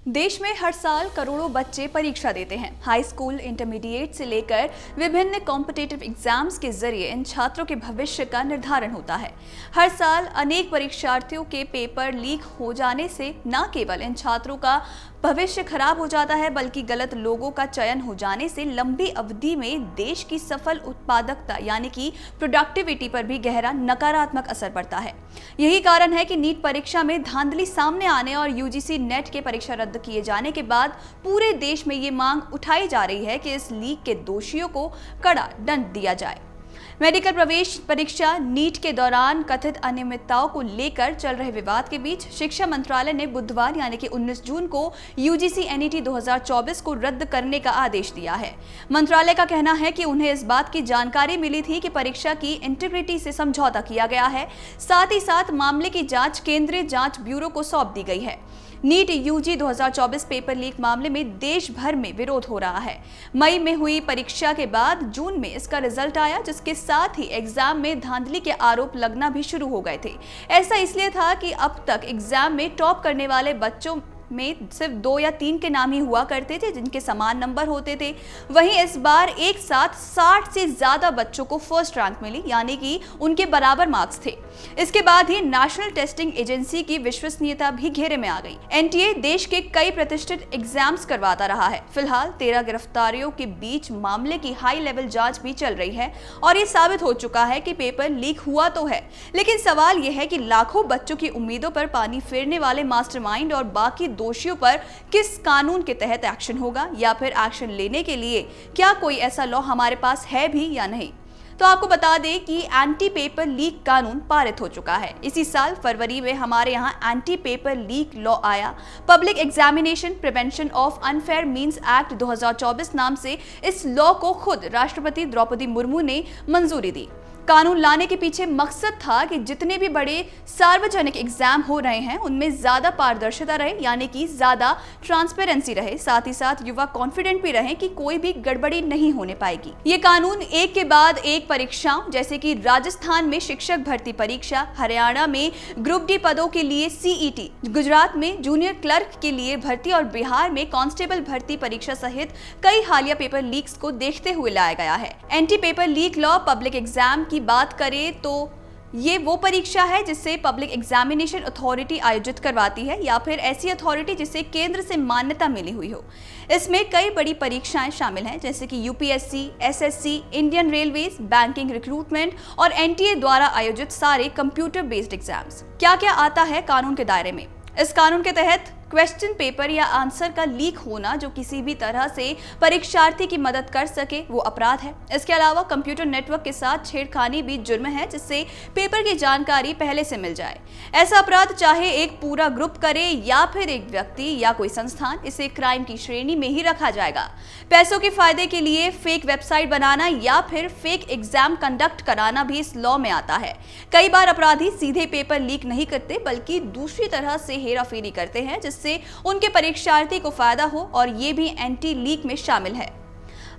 देश में हर साल करोड़ों बच्चे परीक्षा देते हैं। हाई स्कूल, इंटरमीडिएट से लेकर विभिन्न कॉम्पिटिटिव एग्जाम्स के जरिए इन छात्रों के भविष्य का निर्धारण होता है। हर साल अनेक परीक्षार्थियों के पेपर लीक हो जाने से न केवल इन छात्रों का भविष्य खराब हो जाता है, बल्कि गलत लोगों का चयन हो जाने से लंबी अवधि में देश की सफल उत्पादकता यानी कि प्रोडक्टिविटी पर भी गहरा नकारात्मक असर पड़ता है। यही कारण है कि नीट परीक्षा में धांधली सामने आने और यूजीसी नेट के परीक्षा रद्द किए जाने के बाद पूरे देश में ये मांग उठाई जा रही है कि इस लीक के दोषियों को कड़ा दंड दिया जाए। मेडिकल प्रवेश परीक्षा नीट के दौरान कथित अनियमितताओं को लेकर चल रहे विवाद के बीच शिक्षा मंत्रालय ने बुधवार यानी कि 19 जून को यूजीसी एनईटी 2024 को रद्द करने का आदेश दिया है। मंत्रालय का कहना है कि उन्हें इस बात की जानकारी मिली थी कि परीक्षा की इंटीग्रिटी से समझौता किया गया है। साथ ही साथ मामले की जांच केंद्रीय जांच ब्यूरो को सौंप दी गई है। नीट यूजी 2024 पेपर लीक मामले में देश भर में विरोध हो रहा है। मई में हुई परीक्षा के बाद जून में इसका रिजल्ट आया, जिसके साथ ही एग्जाम में धांधली के आरोप लगना भी शुरू हो गए थे। ऐसा इसलिए था कि अब तक एग्जाम में टॉप करने वाले बच्चों में सिर्फ 2 या 3 के नाम ही हुआ करते थे जिनके समान नंबर होते थे। वहीं इस बार एक साथ 60 से ज्यादा बच्चों को फर्स्ट रैंक मिली, यानी कि उनके बराबर मार्क्स थे। इसके बाद ही नेशनल टेस्टिंग एजेंसी की विश्वसनीयता भी घेरे में आ गई। एनटीए देश के कई प्रतिष्ठित एग्जाम्स करवाता रहा है। फिलहाल 13 गिरफ्तारियों के बीच मामले की हाई लेवल जांच भी चल रही है और ये साबित हो चुका है कि पेपर लीक हुआ तो है, लेकिन सवाल यह है कि लाखों बच्चों की उम्मीदों पर पानी फेरने वाले मास्टरमाइंड और बाकी दोषियों पर किस कानून के तहत एक्शन होगा, या फिर एक्शन लेने के लिए क्या कोई ऐसा लॉ हमारे पास है भी या नहीं। तो आपको बता दें कि एंटी पेपर लीक कानून पारित हो चुका है। इसी साल फरवरी में हमारे यहाँ एंटी पेपर लीक लॉ आया। Public examination prevention of unfair means act 2024 नाम से इस लॉ को खुद राष्ट्रपति द्रौपदी मुर्मू ने मंजूरी दी। कानून लाने के पीछे मकसद था कि जितने भी बड़े सार्वजनिक एग्जाम हो रहे हैं उनमें ज्यादा पारदर्शिता रहे, यानी कि ज्यादा ट्रांसपेरेंसी रहे। साथ ही साथ युवा कॉन्फिडेंट भी रहे कि कोई भी गड़बड़ी नहीं होने पाएगी। ये कानून एक के बाद एक परीक्षाओं जैसे कि राजस्थान में शिक्षक भर्ती परीक्षा, हरियाणा में ग्रुप डी पदों के लिए सीईटी, गुजरात में जूनियर क्लर्क के लिए भर्ती और बिहार में कांस्टेबल भर्ती परीक्षा सहित कई हालिया पेपर लीक्स को देखते हुए लाया गया है। Anti paper leak law public exam की बात करें तो ये वो परीक्षा है जिसे पब्लिक एग्जामिनेशन अथॉरिटी आयोजित करवाती है, या फिर ऐसी अथॉरिटी जिसे केंद्र से मान्यता मिली हुई हो। इसमें कई बड़ी परीक्षाएं शामिल हैं जैसे कि UPSC, SSC, Indian railways, banking, recruitment और एनटीए द्वारा आयोजित सारे कंप्यूटर बेस्ड एग्जाम्स। क्या क्या आता है कानून के दायरे में? इस कानून के तहत क्वेश्चन पेपर या आंसर का लीक होना जो किसी भी तरह से परीक्षार्थी की मदद कर सके वो अपराध है। इसके अलावा कंप्यूटर नेटवर्क के साथ छेड़खानी भी जुर्म है, जिससे पेपर की जानकारी पहले से मिल जाए। ऐसा अपराध चाहे एक पूरा ग्रुप करे या फिर एक व्यक्ति या कोई संस्थान, इसे क्राइम की श्रेणी में ही रखा जाएगा। पैसों के फायदे के लिए फेक वेबसाइट बनाना या फिर फेक एग्जाम कंडक्ट कराना भी इस लॉ में आता है। कई बार अपराधी सीधे पेपर लीक नहीं करते बल्कि दूसरी तरह से हेराफेरी करते हैं जिससे उनके परीक्षार्थी को फायदा हो, और ये भी एंटी लीक में शामिल है।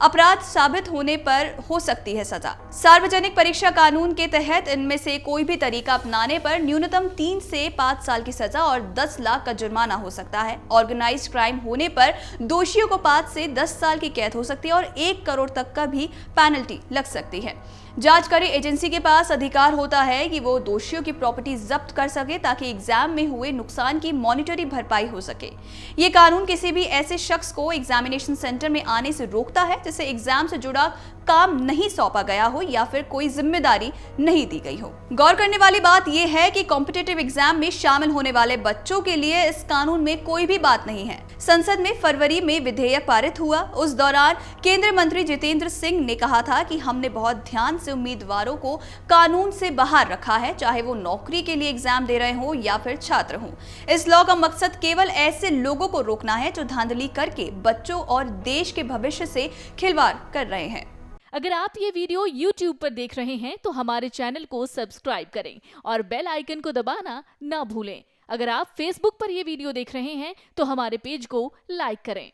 अपराध साबित होने पर हो सकती है सजा। सार्वजनिक परीक्षा कानून के तहत इनमें से कोई भी तरीका अपनाने पर न्यूनतम 3 से 5 साल की सजा और 10 लाख का जुर्माना हो सकता है। ऑर्गेनाइज्ड क्राइम होने पर दोषियों को 5 से 10 साल की कैद हो सकती है और 1 करोड़ तक का भी पेनल्टी लग सकती है। जांचकारी एजेंसी के पास अधिकार होता है कि वो दोषियों की प्रॉपर्टी जब्त कर सके ताकि एग्जाम में हुए नुकसान की मॉनिटरी भरपाई हो सके। ये कानून किसी भी ऐसे शख्स को एग्जामिनेशन सेंटर में आने से रोकता है जिसे एग्जाम से जुड़ा काम नहीं सौंपा गया हो या फिर कोई जिम्मेदारी नहीं दी गई हो। गौर करने वाली बात यह है कि कॉम्पिटिटिव एग्जाम में शामिल होने वाले बच्चों के लिए इस कानून में कोई भी बात नहीं है। संसद में फरवरी में विधेयक पारित हुआ। उस दौरान केंद्रीय मंत्री जितेंद्र सिंह ने कहा था कि हमने बहुत ध्यान से उम्मीदवारों को कानून से बाहर रखा है, चाहे वो नौकरी के लिए एग्जाम दे रहे हो या फिर छात्र हो। इस लॉ का मकसद केवल ऐसे लोगों को रोकना है जो धांधली करके बच्चों और देश के भविष्य से खिलवाड़ कर रहे हैं। अगर आप ये वीडियो YouTube पर देख रहे हैं तो हमारे चैनल को सब्सक्राइब करें और बेल आइकन को दबाना ना भूलें। अगर आप Facebook पर ये वीडियो देख रहे हैं तो हमारे पेज को लाइक करें।